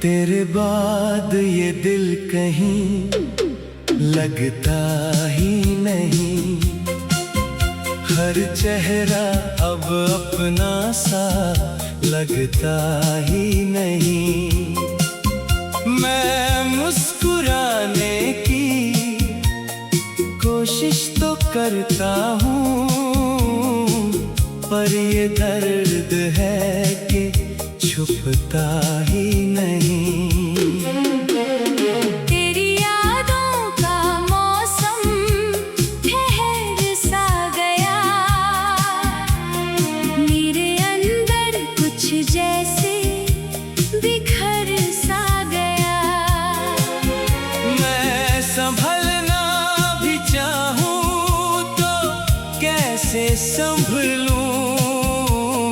तेरे बाद ये दिल कहीं लगता ही नहीं, हर चेहरा अब अपना सा लगता ही नहीं। मैं मुस्कुराने की कोशिश तो करता हूँ, पर ये दर्द है कि छुपता ही नहीं। तेरी यादों का मौसम ठहर सा गया, मेरे अंदर कुछ जैसे बिखर सा गया। मैं संभलना भी चाहूँ तो कैसे संभलूं,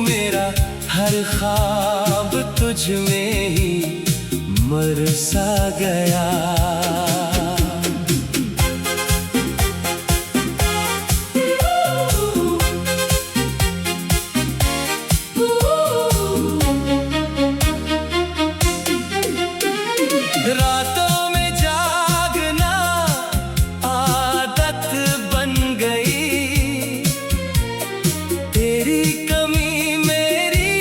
मेरा हर ख्वाब तुझ में ही मर सा गया। रातों में जागना आदत बन गई, तेरी कमी मेरी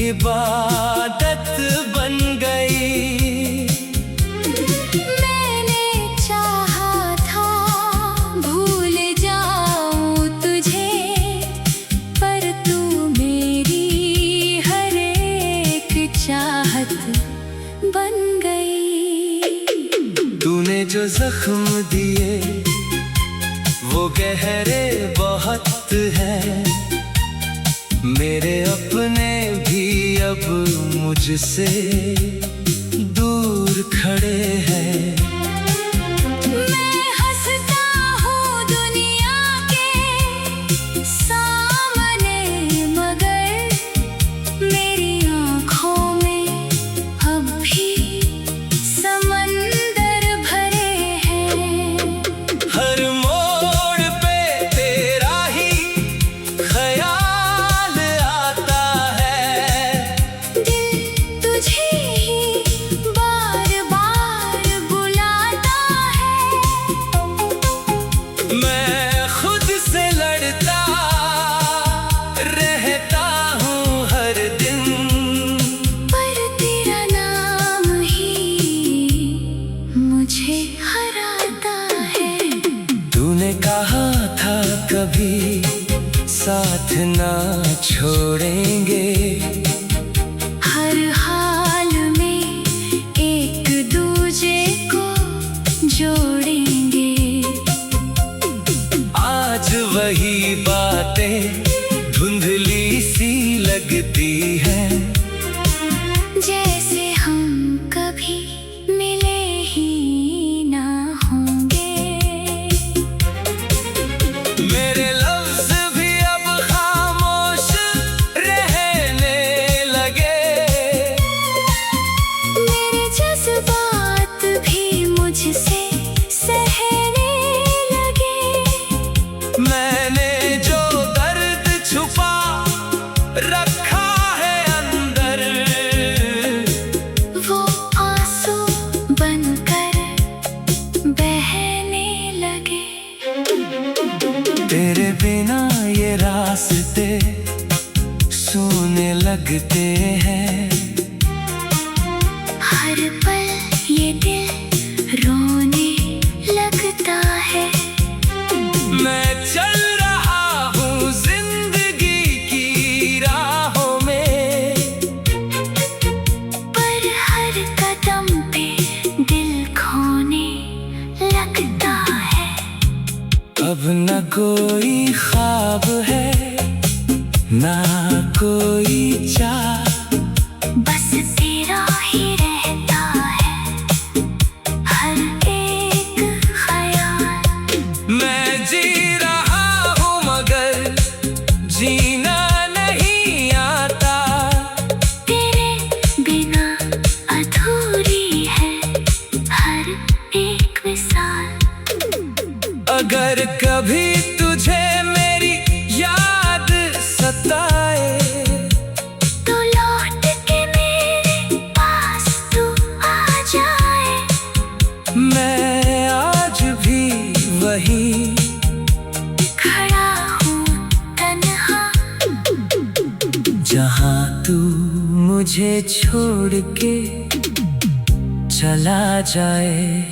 इबादत बन गई। मैंने चाहा था भूल जाऊं तुझे, पर तू मेरी हर एक चाहत बन गई। तूने जो जख्म दिए वो गहरे बहुत हैं, मेरे अपने भी अब मुझसे दूर खड़े हैं। मैं हंसता हूँ दुनिया के सामने, मगर मेरी आँखों में अब भी समंदर भरे हैं। हर मोड़ पे तेरा ही ख्याल आता है, दिल तुझे ही बार बार बुलाता है। मैं खुद से लड़ता रहता हूँ हर दिन, पर तेरा नाम ही मुझे हराता है। तूने कहा था कभी साथ ना छोड़ेंगे, हर हाल में एक दूजे को जोड़ेंगे। आज वही बातें धुंधली सी लगती हैं, जैसे हम कभी मिले ही ना होंगे। मेरे लफ्ज भी अब खामोश रहने लगे, मेरे जज्बात भी मुझसे सहने लगे। मैंने जो दर्द छुपा रखा है अंदर, वो आंसू बनकर बहने लगे। तेरे बिना ये रास्ते सूने लगते हैं, हर पल ये दिल रोने लगता है। मैं चल रहा हूँ जिंदगी की राहों में, पर हर कदम पे दिल खोने लगता है। अब न कोई ख्वाब है ना कोई चाह, बस तेरा ही रहता है हर एक ख्याल। मैं जी रहा हूँ मगर जीना नहीं जहाँ तू मुझे छोड़ के चला जाए।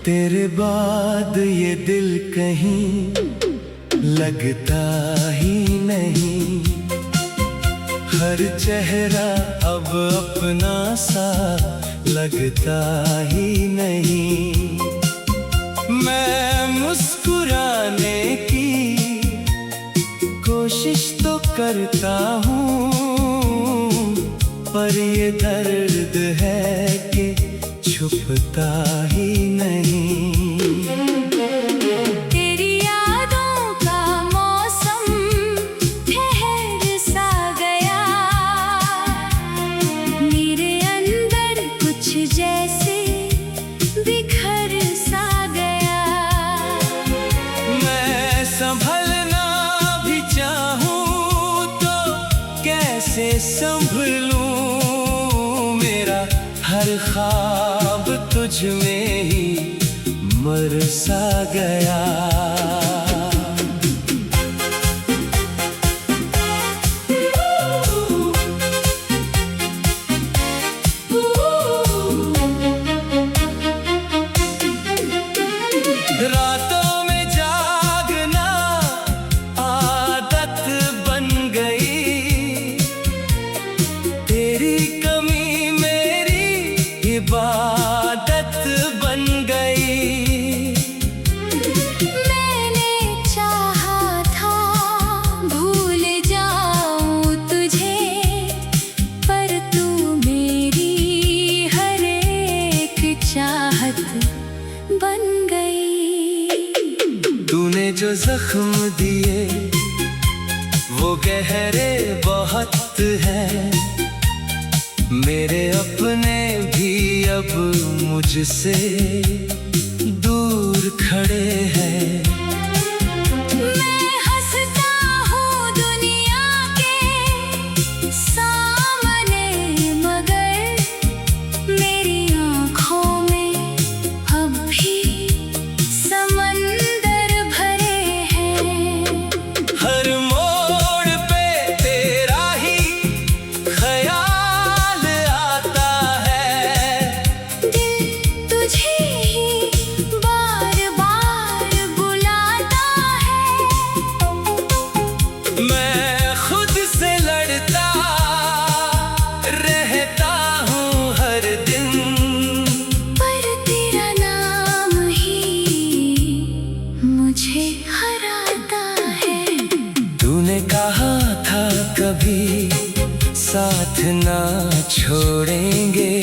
तेरे बाद ये दिल कहीं लगता ही नहीं, हर चेहरा अब अपना सा लगता ही नहीं। मैं मुस्कुराने की कोशिश तो करता हूँ, पर ये दर्द है कि छुपता ही नहीं। तेरी यादों का मौसम ठहर सा गया, मेरे अंदर कुछ जैसे बिखर सा गया। मैं संभलना भी चाहूँ तो कैसे संभलूं, मेरा हर ख्वाब तुझ में ही मर सा गया। रातों में जागना आदत बन गई, तेरी कमी मेरी इबादत बन गई। मैंने चाहा था भूल जाऊं तुझे, पर तू मेरी हर एक चाहत बन गई। तूने जो जख्म दिए वो गहरे बहुत हैं, मेरे अपने भी अब मुझसे दूर खड़े हैं। मैं हंसता हूँ दुनिया के सामने, मगर मेरी आँखों में अब भी समंदर भरे हैं। हर मोड़ पे तेरा ही ख्याल आता है, दिल तुझे ही बार बार बुलाता है। मैं खुद से लड़ता रहता हूँ हर दिन, पर तेरा नाम ही मुझे हराता है। तूने कहा था कभी साथ ना छोड़ेंगे,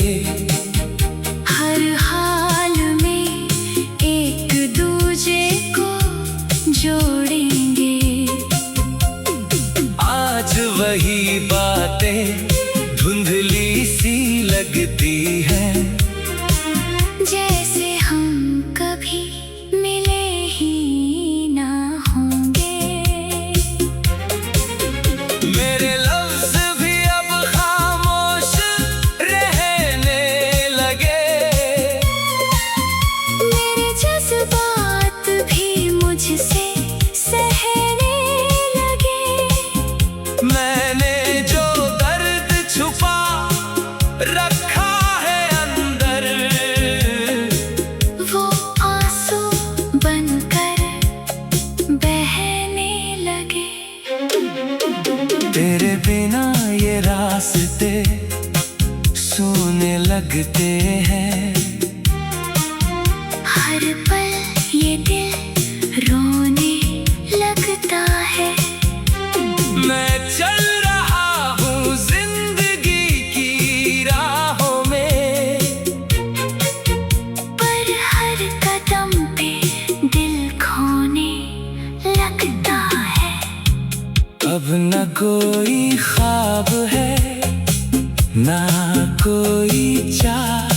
हर हाल में एक दूजे को जोड़ेंगे। आज वही बातें धुंधली सी लगती हैं, जैसे हम कभी मिले ही ना होंगे। मेरे लफ्ज भी अब खामोश रहने लगे, मेरे जज्बात भी मुझसे सहने लगे। मैंने जो दर्द छुपा रखा है अंदर, वो आंसू बनकर बहने लगे। तेरे बिना ये रास्ते सूने लगते हैं, हर पल ये दिल रोने लगता है। मैं चल रहा हूँ जिंदगी की राहों में, पर हर कदम पे दिल खोने लगता है। अब न कोई ख्वाब है ना कोई चाह,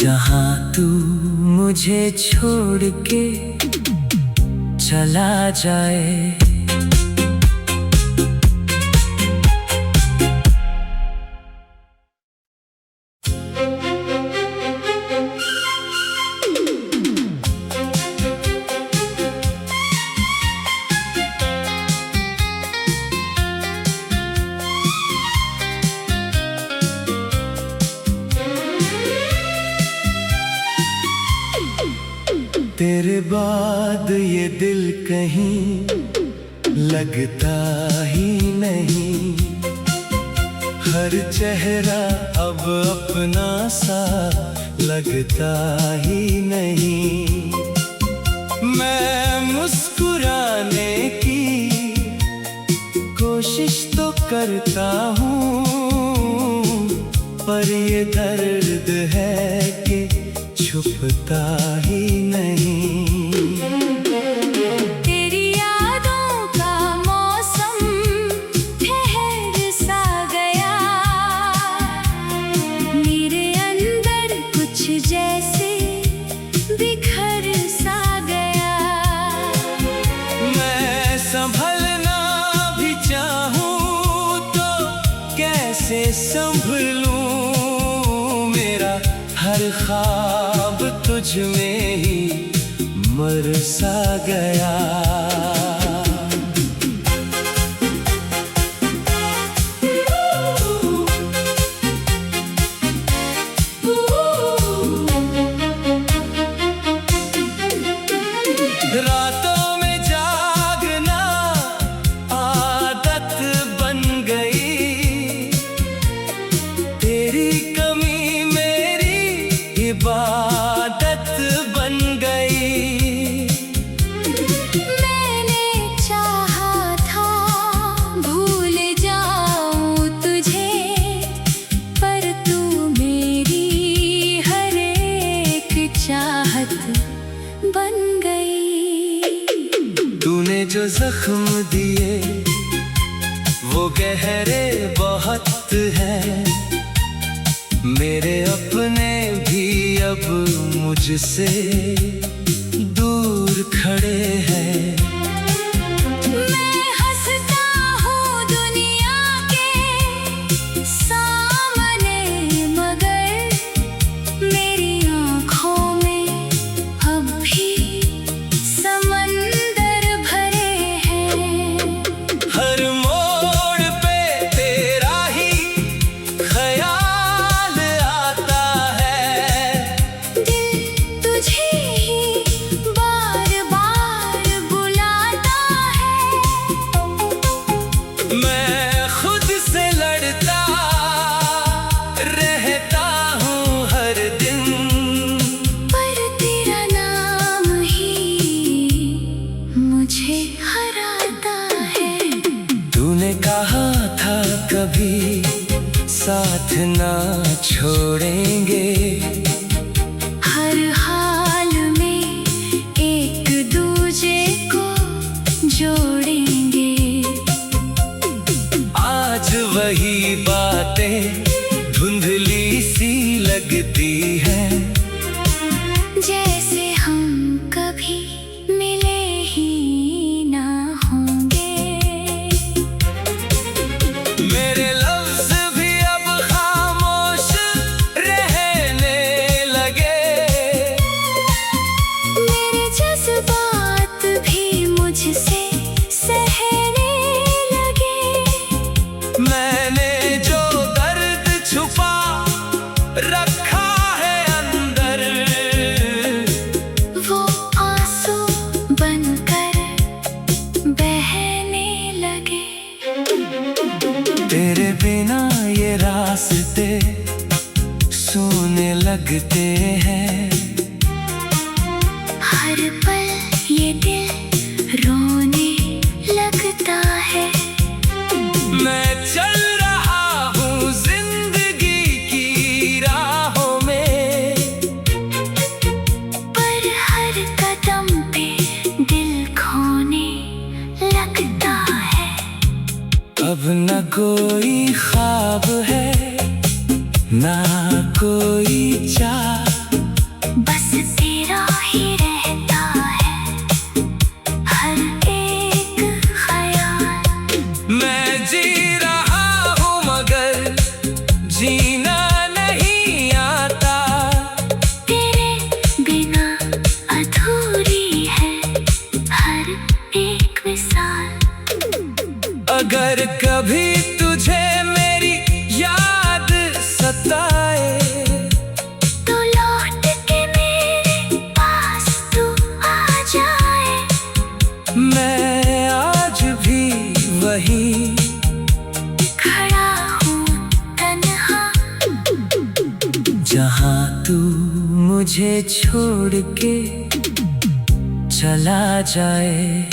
जहाँ तू मुझे छोड़ के चला जाए। तेरे बाद ये दिल कहीं लगता ही नहीं, हर चेहरा अब अपना सा लगता ही नहीं। मैं मुस्कुराने की कोशिश तो करता हूँ, पर ये दर्द है कि छुपता ही नहीं। तेरी यादों का मौसम ठहर सा गया, मेरे अंदर कुछ जैसे बिखर सा गया। मैं संभलना भी चाहूँ तो कैसे संभलूं, मेरा हर ख्वाब तुझ में ही मर सा गया। रातों में जागना आदत बन गई, तेरी कमी मेरी इबादत बन गई। मैंने चाहा था भूल जाऊं तुझे, पर तू मेरी हर एक चाहत बन गई। तूने जो जख्म दिए वो गहरे बहुत हैं, मेरे अपने भी अब मुझसे दूर खड़े हैं। मैं हंसता हूँ दुनिया के सामने, मगर मेरी आँखों में अब भी समंदर भरे हैं। हर मोड़ पे तेरा ही ख्याल आता है, दिल तुझे ही बार बार अगर कभी तुझे मेरी याद सताए तो लौट के मेरे पास तू आ जाए। मैं आज भी वहीं खड़ा हूँ तन्हा, जहाँ तू मुझे छोड़ के चला जाए।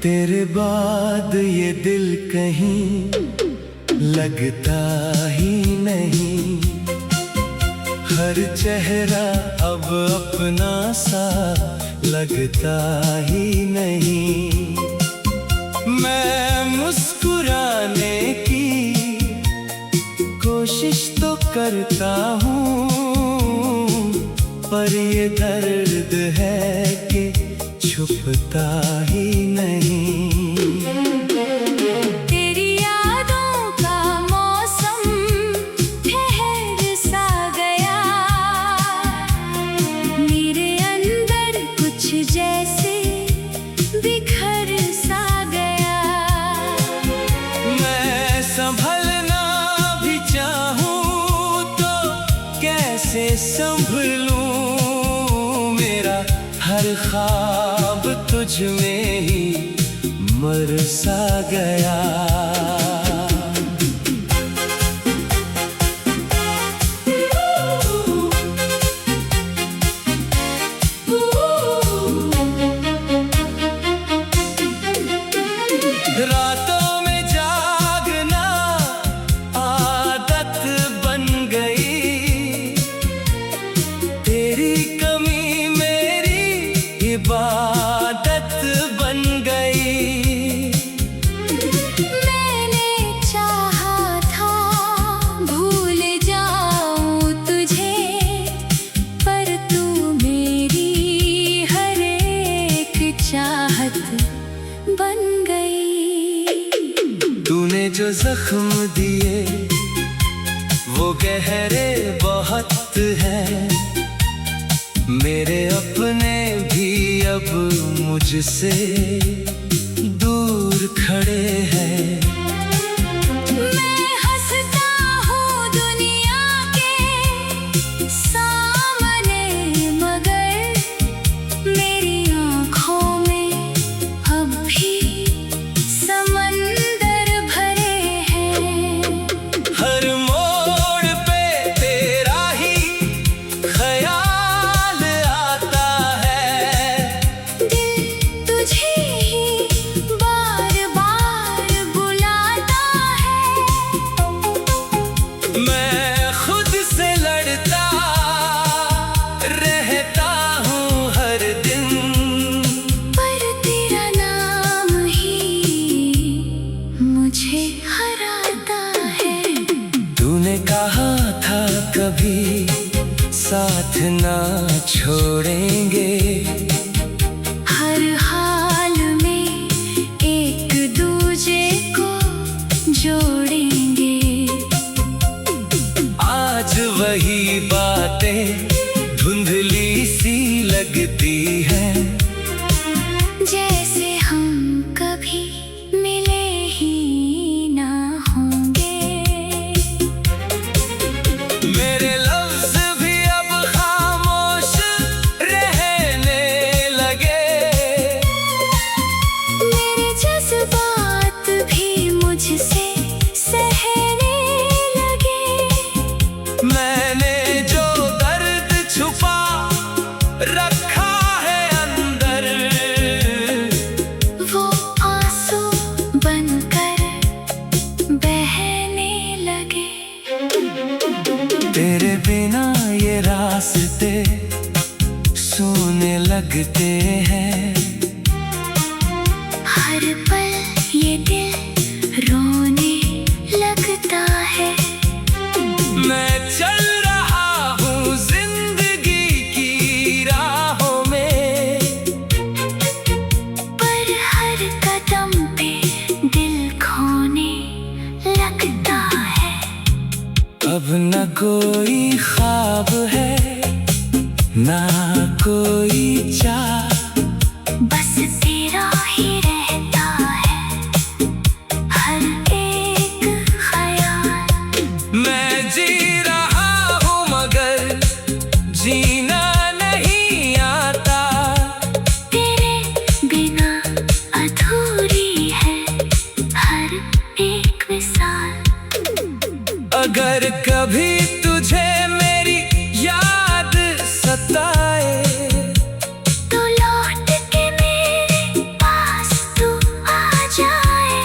तेरे बाद ये दिल कहीं लगता ही नहीं, हर चेहरा अब अपना सा लगता ही नहीं। मैं मुस्कुराने की कोशिश तो करता हूँ, पर ये दर्द है कि छुपता ही नहीं। तेरी यादों का मौसम ठहर सा गया, मेरे अंदर कुछ जैसे बिखर सा गया। मैं संभलना भी चाहूँ तो कैसे संभलूं, मेरा हर ख्वाब तुझ में ही मर सा गया। रातों में जागना आदत बन गई, तेरी कमी मेरी इबादत बन गई। मैंने चाहा था भूल जाऊं तुझे, पर तू मेरी हर एक चाहत बन गई। तूने जो जख्म दिए वो गहरे बहुत हैं, मेरे अपने भी अब मुझसे दूर खड़े हैं। मैं हंसता हूँ दुनिया के सामने, मगर मेरी आँखों में अब भी समंदर भरे हैं। हर मोड़ पे तेरा ही ख्याल आता है, दिल तुझे ही बार बार बुलाता है। मैं खुद से लड़ता रहता हूँ हर दिन, पर तेरा नाम ही मुझे हराता है। तूने कहा था कभी साथ ना छोड़ेंगे, हर हाल में एक दूजे को जोड़ेंगे। आज वही बातें धुंधली सी लगती हैं, जैसे हम कभी मिले ही ना होंगे। मेरे लफ्ज भी अब खामोश रहने लगे, मेरे जज्बात भी मुझसे सहने लगे। मैंने जो दर्द छुपा रखा है अंदर, वो आंसू बनकर बहने लगे। तेरे बिना ये रास्ते सोने लगते हैं, हर पल ये दिल रोने लगता है। मैं कोई ख्वाब है ना कोई चाह, बस तेरा ही रहता है हर एक ख्याल। मैं जी रहा हूँ मगर जीना नहीं आता, तेरे बिना अधूरी है हर एक मिसाल। अगर कभी तुझे मेरी याद सताए, तो लौट के मेरे पास तू आ जाए।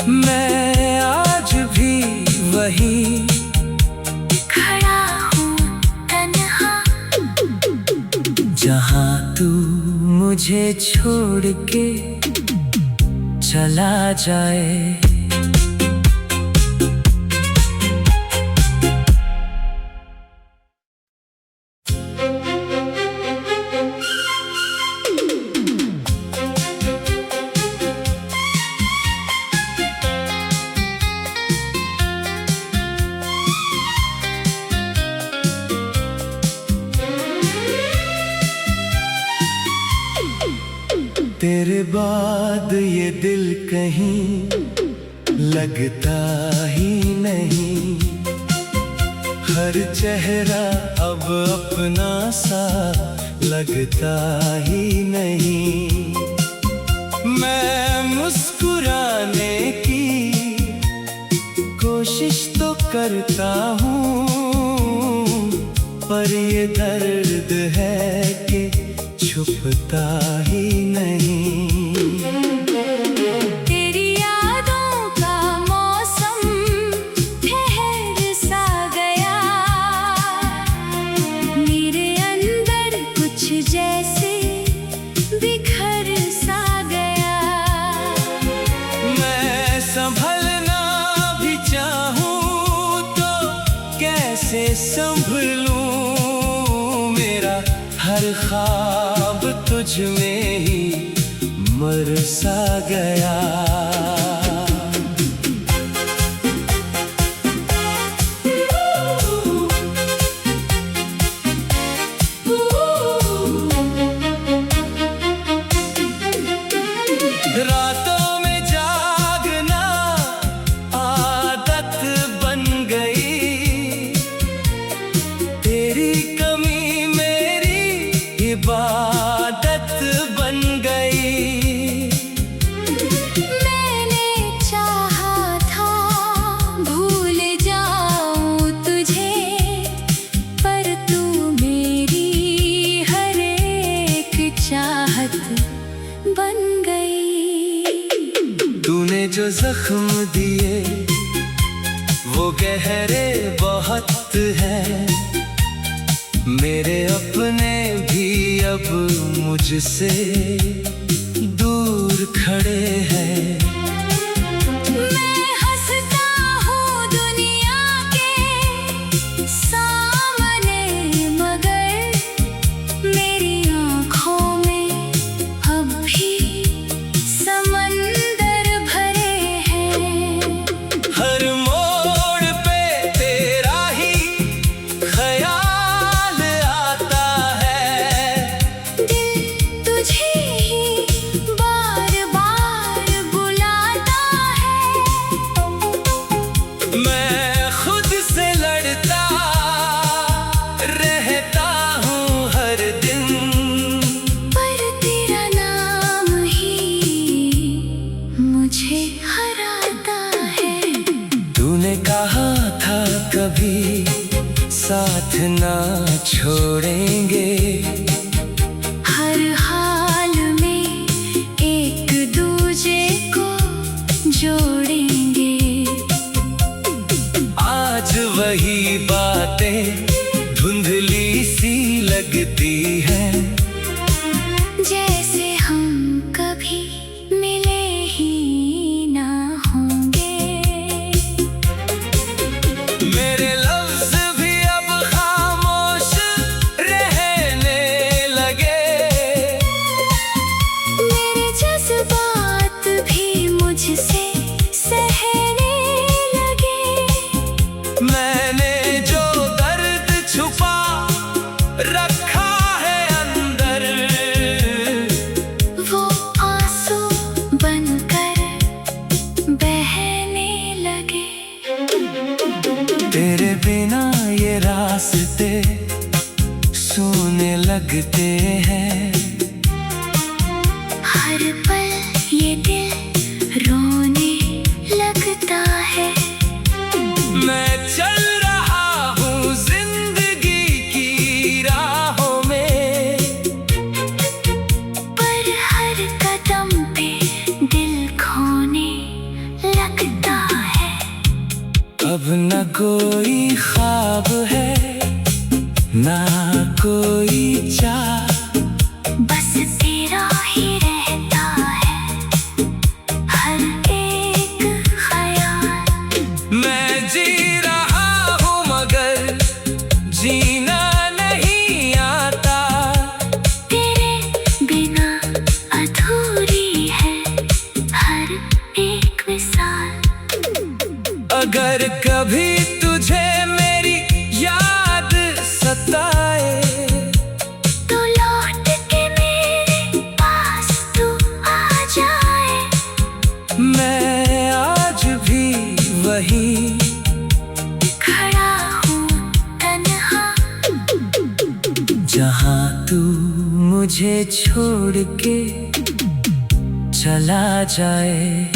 मैं आज भी वही खड़ा हूँ तन्हा, जहाँ तू मुझे छोड़ के चला जाए। तेरे बाद ये दिल कहीं लगता ही नहीं, हर चेहरा अब अपना सा लगता ही नहीं। मैं मुस्कुराने की कोशिश तो करता हूँ, पर ये दर्द है कि छुपता ही नहीं। तेरी यादों का मौसम ठहर सा गया, मेरे अंदर कुछ जैसे बिखर सा गया। मैं संभलना भी चाहूँ तो कैसे संभलूं, मेरा हर ख्वाब तुझ में ही मर सा गया। रातों में जागना आदत बन गई, तेरी कमी मेरी इबादत बन गई। मैंने चाहा था भूल जाऊं तुझे, पर तू मेरी हर एक चाहत बन गई। तूने जो जख्म दिए वो गहरे बहुत हैं, मेरे अपने भी अब मुझसे दूर खड़े हैं। मैं हंसता हूँ दुनिया के सामने, मगर मेरी आँखों में अब भी समंदर भरे हैं। हर मोड़ पे तेरा ही ख्याल आता है, दिल तुझे ही बार बार बुलाता है। मैं खुद से लड़ता रहता हूँ हर दिन, पर तेरा नाम ही मुझे हराता है। तूने कहा था कभी साथ ना छोड़ेंगे, हर हाल में एक दूजे को जोड़ेंगे। आज वही बातें धुंधली सी लगती हैं, जैसे हम कभी मिले ही ना होंगे। मेरे लफ्ज भी अब खामोश रास्ते सोने लगते हैं। हर पल ये दिल रोने लगता है। मैं चल रहा हूँ जिंदगी की राहों में, पर हर कदम पे दिल खोने लगता है। अब न कोई ख्वाब है ना कोई चाह, बस तेरा ही रहता है हर एक ख्याल। मैं जी रहा हूँ मगर जीना नहीं आता। तेरे बिना अधूरी है हर एक मिसाल। अगर कभी तुझे मेरी याद सताए, तो लौट के मेरे पास तू आ जाए। मैं आज भी वही खड़ा हूँ तन्हा, जहाँ तू मुझे छोड़ के चला जाए।